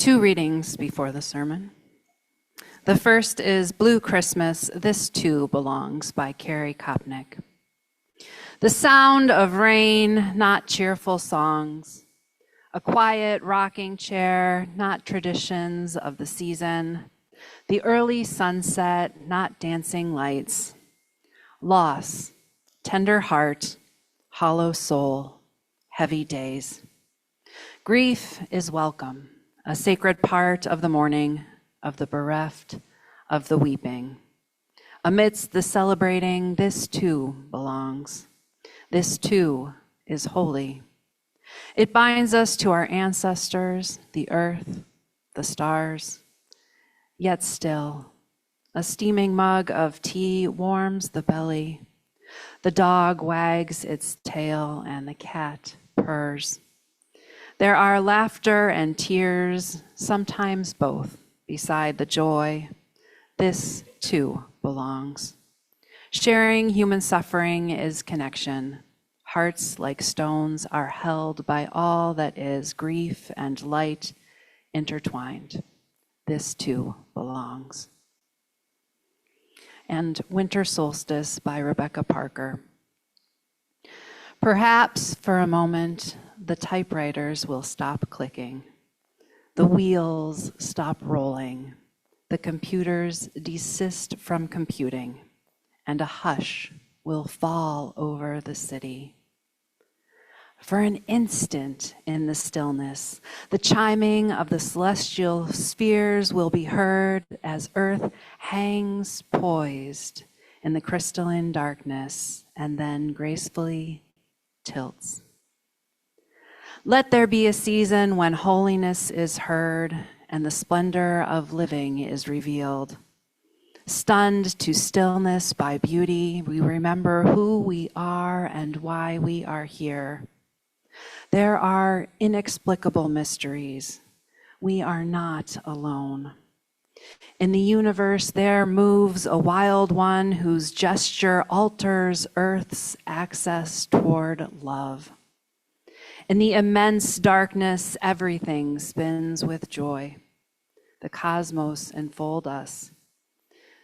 Two readings before the sermon. The first is Blue Christmas, This Too Belongs by Carrie Kopnick. The sound of rain, not cheerful songs. A quiet rocking chair, not traditions of the season. The early sunset, not dancing lights. Loss, tender heart, hollow soul, heavy days. Grief is welcome, a sacred part of the mourning, of the bereft, of the weeping. Amidst the celebrating, this too belongs. This too is holy. It binds us to our ancestors, the earth, the stars. Yet still, a steaming mug of tea warms the belly. The dog wags its tail and the cat purrs. There are laughter and tears, sometimes both, beside the joy. This too belongs. Sharing human suffering is connection. Hearts like stones are held by all that is grief and light intertwined. This too belongs. And Winter Solstice by Rebecca Parker. Perhaps for a moment, the typewriters will stop clicking. The wheels stop rolling. The computers desist from computing, and a hush will fall over the city. For an instant in the stillness, the chiming of the celestial spheres will be heard as Earth hangs poised in the crystalline darkness and then gracefully tilts. Let there be a season when holiness is heard and the splendor of living is revealed. Stunned to stillness by beauty, we remember who we are and why we are here. There are inexplicable mysteries. We are not alone. In the universe, there moves a wild one whose gesture alters Earth's access toward love. In the immense darkness, everything spins with joy. The cosmos enfold us.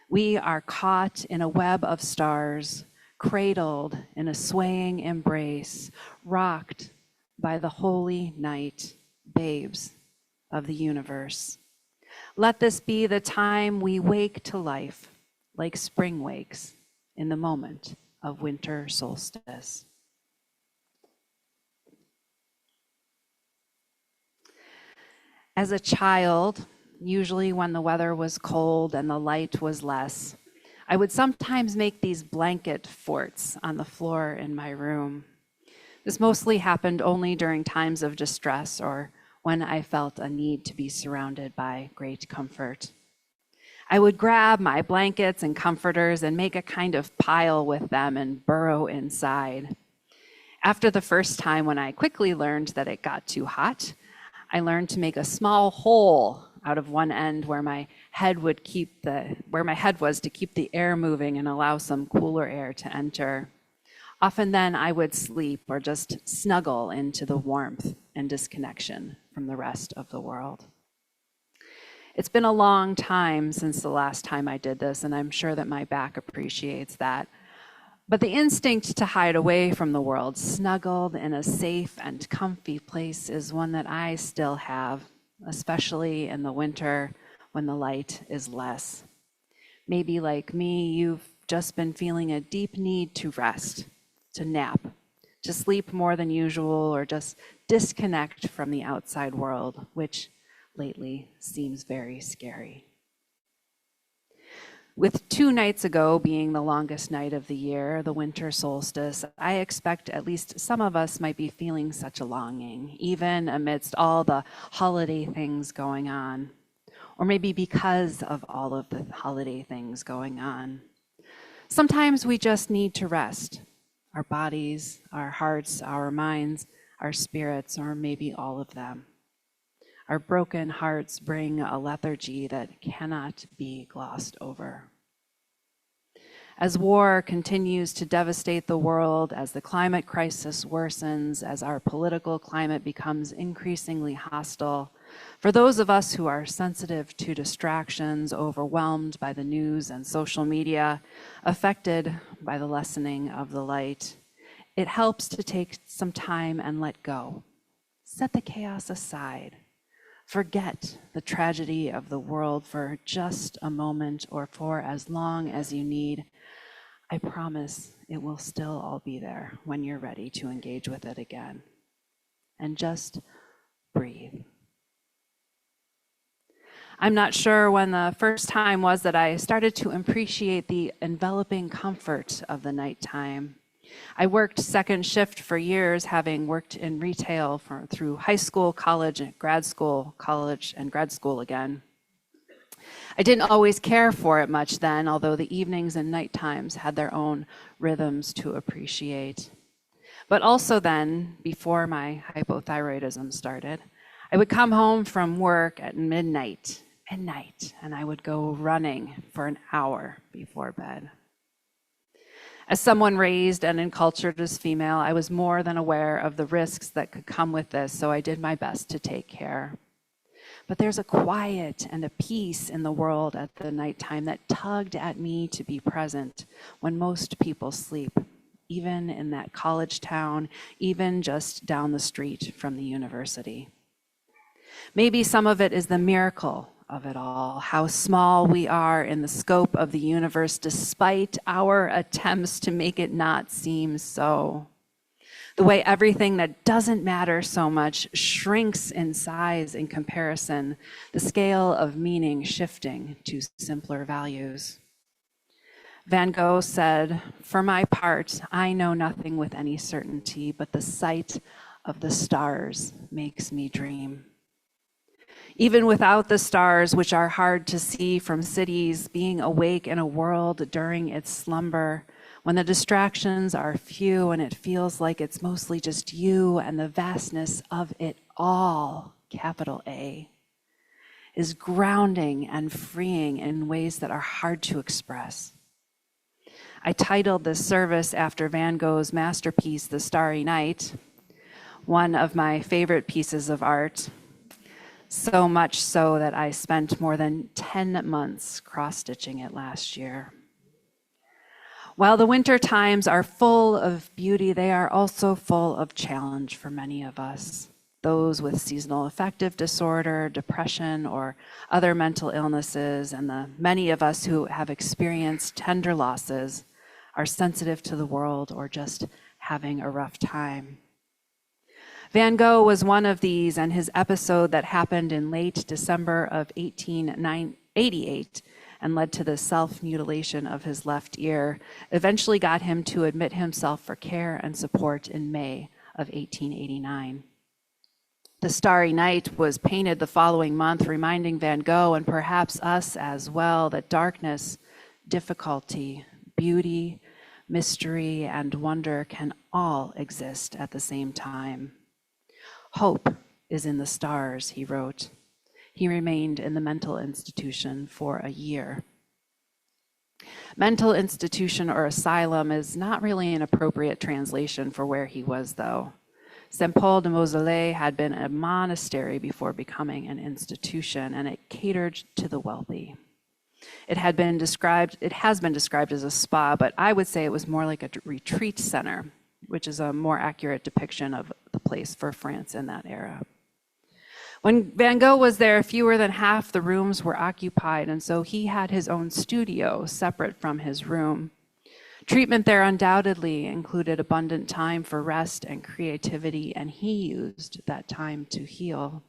We are caught in a web of stars, cradled in a swaying embrace, rocked by the holy night, babes of the universe. Let this be the time we wake to life, like spring wakes in the moment of winter solstice. As a child, usually when the weather was cold and the light was less, I would sometimes make these blanket forts on the floor in my room. This mostly happened only during times of distress or when I felt a need to be surrounded by great comfort. I would grab my blankets and comforters and make a kind of pile with them and burrow inside. After the first time when I quickly learned that it got too hot, I learned to make a small hole out of one end where my head was to keep the air moving and allow some cooler air to enter. Often then I would sleep or just snuggle into the warmth and disconnection from the rest of the world. It's been a long time since the last time I did this, and I'm sure that my back appreciates that. But the instinct to hide away from the world, snuggled in a safe and comfy place, is one that I still have, especially in the winter when the light is less. Maybe like me, you've just been feeling a deep need to rest, to nap, to sleep more than usual, or just disconnect from the outside world, which lately seems very scary. With 2 nights ago being the longest night of the year, the winter solstice, I expect at least some of us might be feeling such a longing, even amidst all the holiday things going on, or maybe because of all of the holiday things going on. Sometimes we just need to rest, our bodies, our hearts, our minds, our spirits, or maybe all of them. Our broken hearts bring a lethargy that cannot be glossed over. As war continues to devastate the world, as the climate crisis worsens, as our political climate becomes increasingly hostile, For those of us who are sensitive to distractions, overwhelmed by the news and social media, affected by the lessening of the light, it helps to take some time and let go. Set the chaos aside. Forget the tragedy of the world for just a moment or for as long as you need. I promise it will still all be there when you're ready to engage with it again. And just breathe. I'm not sure when the first time was that I started to appreciate the enveloping comfort of the nighttime. I worked second shift for years, having worked in retail through high school, college, and grad school, college, and grad school again. I didn't always care for it much then, although the evenings and night times had their own rhythms to appreciate. But also then, before my hypothyroidism started, I would come home from work at midnight, and I would go running for an hour before bed. As someone raised and encultured as female, I was more than aware of the risks that could come with this, so I did my best to take care. But there's a quiet and a peace in the world at the nighttime that tugged at me to be present when most people sleep, even in that college town, even just down the street from the university. Maybe some of it is the miracle of it all, how small we are in the scope of the universe despite our attempts to make it not seem so. The way everything that doesn't matter so much shrinks in size in comparison, the scale of meaning shifting to simpler values. Van Gogh said, "For my part, I know nothing with any certainty, but the sight of the stars makes me dream." Even without the stars, which are hard to see from cities, being awake in a world during its slumber, when the distractions are few and it feels like it's mostly just you and the vastness of it all, capital A, is grounding and freeing in ways that are hard to express. I titled this service after Van Gogh's masterpiece, The Starry Night, one of my favorite pieces of art, so much so that I spent more than 10 months cross-stitching it last year. While the winter times are full of beauty, they are also full of challenge for many of us. Those with seasonal affective disorder, depression, or other mental illnesses, and the many of us who have experienced tender losses, are sensitive to the world or just having a rough time. Van Gogh was one of these, and his episode that happened in late December of 1888 and led to the self-mutilation of his left ear eventually got him to admit himself for care and support in May of 1889. The Starry Night was painted the following month, reminding Van Gogh, and perhaps us as well, that darkness, difficulty, beauty, mystery, and wonder can all exist at the same time. "Hope is in the stars," he wrote. He remained in the mental institution for a year. Mental institution or asylum is not really an appropriate translation for where he was, though. St. Paul de Mausolée had been a monastery before becoming an institution, and it catered to the wealthy. It has been described as a spa, but I would say it was more like a retreat center, which is a more accurate depiction of the place for France in that era. When Van Gogh was there, fewer than half the rooms were occupied, and so he had his own studio separate from his room. Treatment there undoubtedly included abundant time for rest and creativity, and he used that time to heal.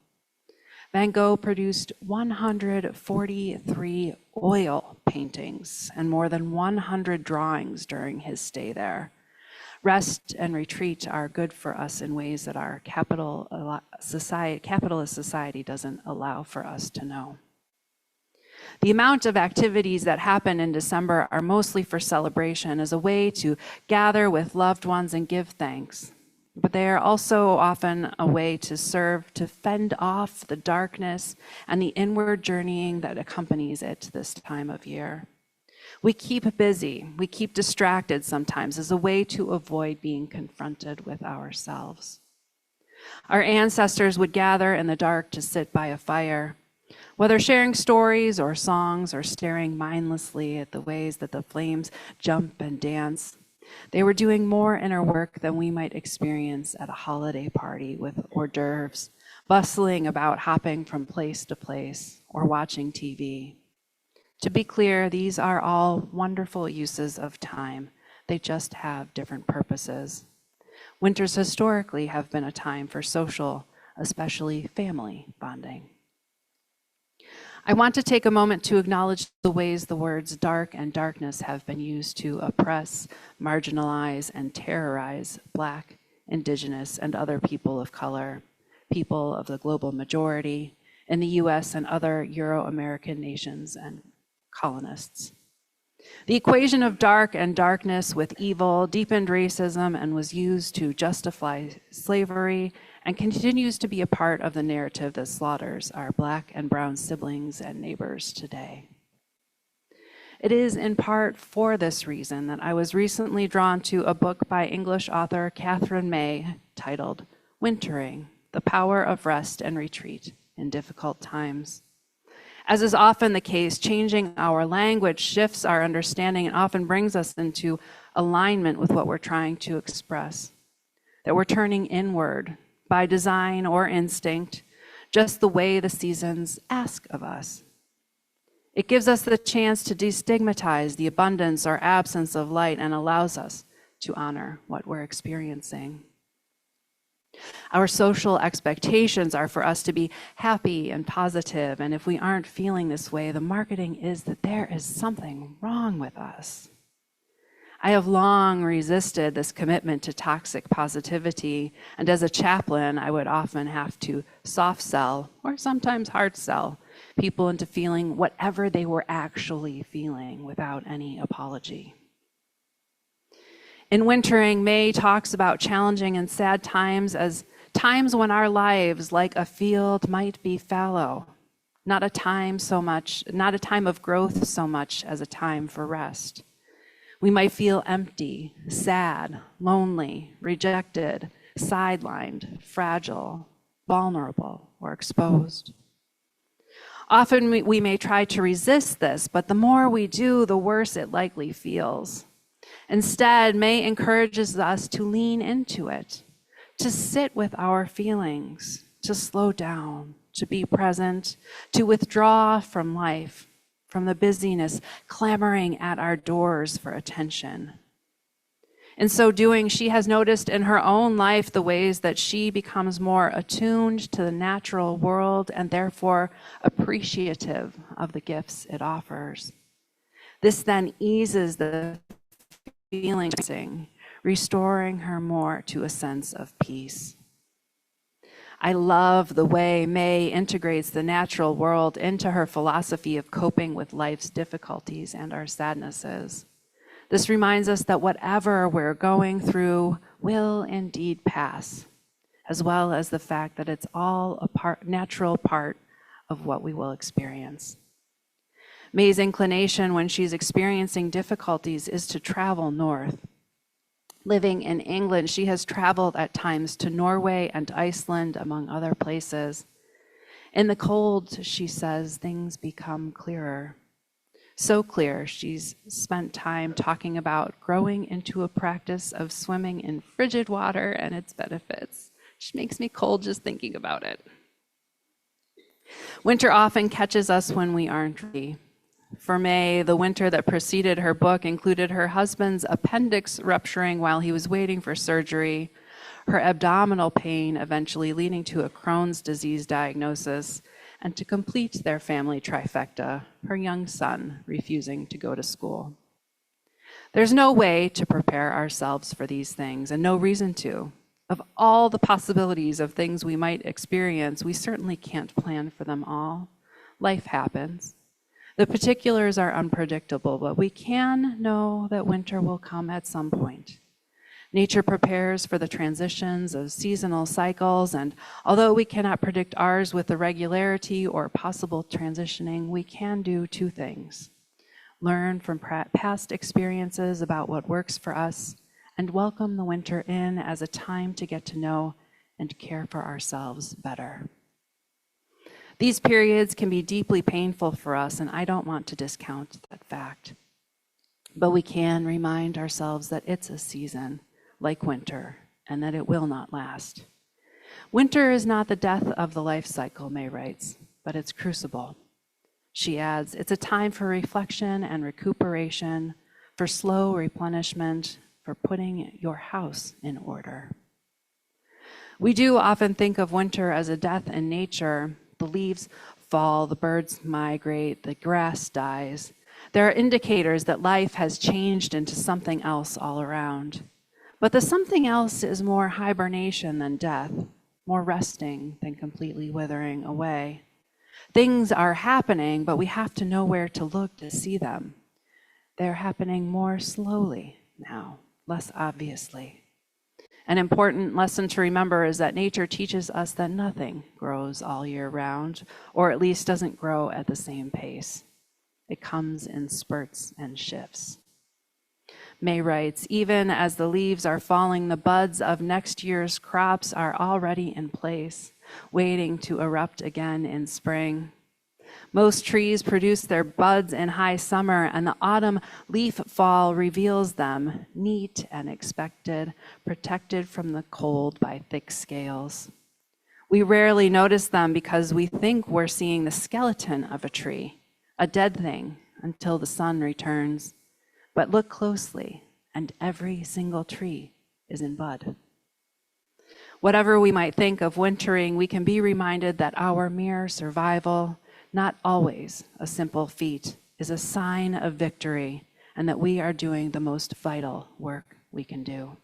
Van Gogh produced 143 oil paintings and more than 100 drawings during his stay there. Rest and retreat are good for us in ways that our capitalist society doesn't allow for us to know. The amount of activities that happen in December are mostly for celebration, as a way to gather with loved ones and give thanks. But they are also often a way to serve to fend off the darkness and the inward journeying that accompanies it this time of year. We keep busy, we keep distracted sometimes as a way to avoid being confronted with ourselves. Our ancestors would gather in the dark to sit by a fire, whether sharing stories or songs or staring mindlessly at the ways that the flames jump and dance. They were doing more inner work than we might experience at a holiday party with hors d'oeuvres, bustling about hopping from place to place or watching TV. To be clear, these are all wonderful uses of time. They just have different purposes. Winters historically have been a time for social, especially family, bonding. I want to take a moment to acknowledge the ways the words dark and darkness have been used to oppress, marginalize, and terrorize Black, Indigenous, and other people of color, people of the global majority, in the US and other Euro-American nations and colonists. The equation of dark and darkness with evil deepened racism and was used to justify slavery and continues to be a part of the narrative that slaughters our Black and brown siblings and neighbors today. It is in part for this reason that I was recently drawn to a book by English author Catherine May titled Wintering: The Power of Rest and Retreat in Difficult Times. As is often the case, changing our language shifts our understanding and often brings us into alignment with what we're trying to express, that we're turning inward by design or instinct, just the way the seasons ask of us. It gives us the chance to destigmatize the abundance or absence of light and allows us to honor what we're experiencing. Our social expectations are for us to be happy and positive, and if we aren't feeling this way, the marketing is that there is something wrong with us. I have long resisted this commitment to toxic positivity, and as a chaplain, I would often have to soft sell, or sometimes hard sell, people into feeling whatever they were actually feeling without any apology. In Wintering, May talks about challenging and sad times as times when our lives, like a field, might be fallow, not a time of growth so much as a time for rest. We might feel empty, sad, lonely, rejected, sidelined, fragile, vulnerable, or exposed. Often we may try to resist this, but the more we do, the worse it likely feels. Instead, May encourages us to lean into it, to sit with our feelings, to slow down, to be present, to withdraw from life, from the busyness clamoring at our doors for attention. In so doing, she has noticed in her own life the ways that she becomes more attuned to the natural world and therefore appreciative of the gifts it offers. This then eases the feeling, restoring her more to a sense of peace. I love the way May integrates the natural world into her philosophy of coping with life's difficulties and our sadnesses. This reminds us that whatever we're going through will indeed pass, as well as the fact that it's all a natural part of what we will experience. May's inclination when she's experiencing difficulties is to travel north. Living in England, she has traveled at times to Norway and Iceland, among other places. In the cold, she says, things become clearer. So clear, she's spent time talking about growing into a practice of swimming in frigid water and its benefits, which makes me cold just thinking about it. Winter often catches us when we aren't ready. For May, the winter that preceded her book included her husband's appendix rupturing while he was waiting for surgery, her abdominal pain eventually leading to a Crohn's disease diagnosis, and to complete their family trifecta, her young son refusing to go to school. There's no way to prepare ourselves for these things, and no reason to. Of all the possibilities of things we might experience, we certainly can't plan for them all. Life happens. The particulars are unpredictable, but we can know that winter will come at some point. Nature prepares for the transitions of seasonal cycles, and although we cannot predict ours with the regularity or possible transitioning, we can do two things: learn from past experiences about what works for us, and welcome the winter in as a time to get to know and care for ourselves better. These periods can be deeply painful for us, and I don't want to discount that fact. But we can remind ourselves that it's a season, like winter, and that it will not last. Winter is not the death of the life cycle, May writes, but its crucible. She adds, it's a time for reflection and recuperation, for slow replenishment, for putting your house in order. We do often think of winter as a death in nature. The leaves fall, the birds migrate, the grass dies. There are indicators that life has changed into something else all around. But the something else is more hibernation than death, more resting than completely withering away. Things are happening, but we have to know where to look to see them. They're happening more slowly now, less obviously. An important lesson to remember is that nature teaches us that nothing grows all year round, or at least doesn't grow at the same pace. It comes in spurts and shifts. May writes, even as the leaves are falling, the buds of next year's crops are already in place, waiting to erupt again in spring. Most trees produce their buds in high summer, and the autumn leaf fall reveals them, neat and expected, protected from the cold by thick scales. We rarely notice them because we think we're seeing the skeleton of a tree, a dead thing, until the sun returns. But look closely, and every single tree is in bud. Whatever we might think of wintering, we can be reminded that our mere survival, not always a simple feat, is a sign of victory, and that we are doing the most vital work we can do.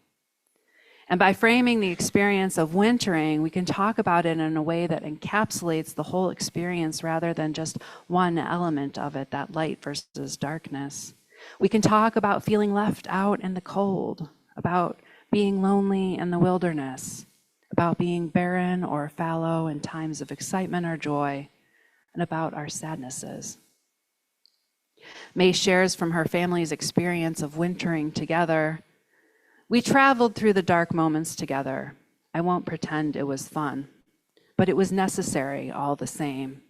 And by framing the experience of wintering, we can talk about it in a way that encapsulates the whole experience rather than just one element of it, that light versus darkness. We can talk about feeling left out in the cold, about being lonely in the wilderness, about being barren or fallow in times of excitement or joy, and about our sadnesses. May shares from her family's experience of wintering together. We traveled through the dark moments together. I won't pretend it was fun, but it was necessary all the same.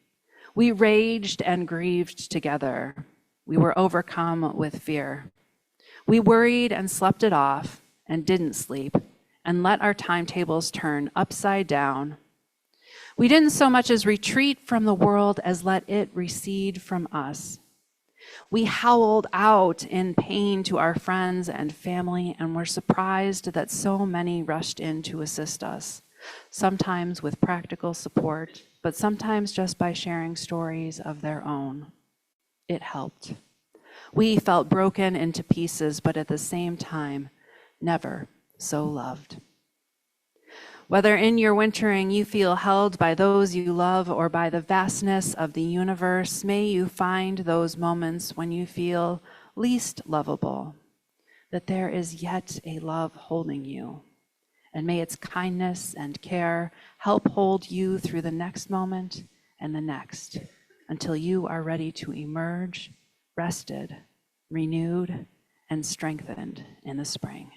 We raged and grieved together. We were overcome with fear. We worried and slept it off and didn't sleep and let our timetables turn upside down. We didn't so much as retreat from the world as let it recede from us. We howled out in pain to our friends and family and were surprised that so many rushed in to assist us, sometimes with practical support, but sometimes just by sharing stories of their own. It helped. We felt broken into pieces, but at the same time, never so loved. Whether in your wintering you feel held by those you love or by the vastness of the universe, may you find those moments when you feel least lovable, that there is yet a love holding you. And may its kindness and care help hold you through the next moment and the next, until you are ready to emerge, rested, renewed, and strengthened in the spring.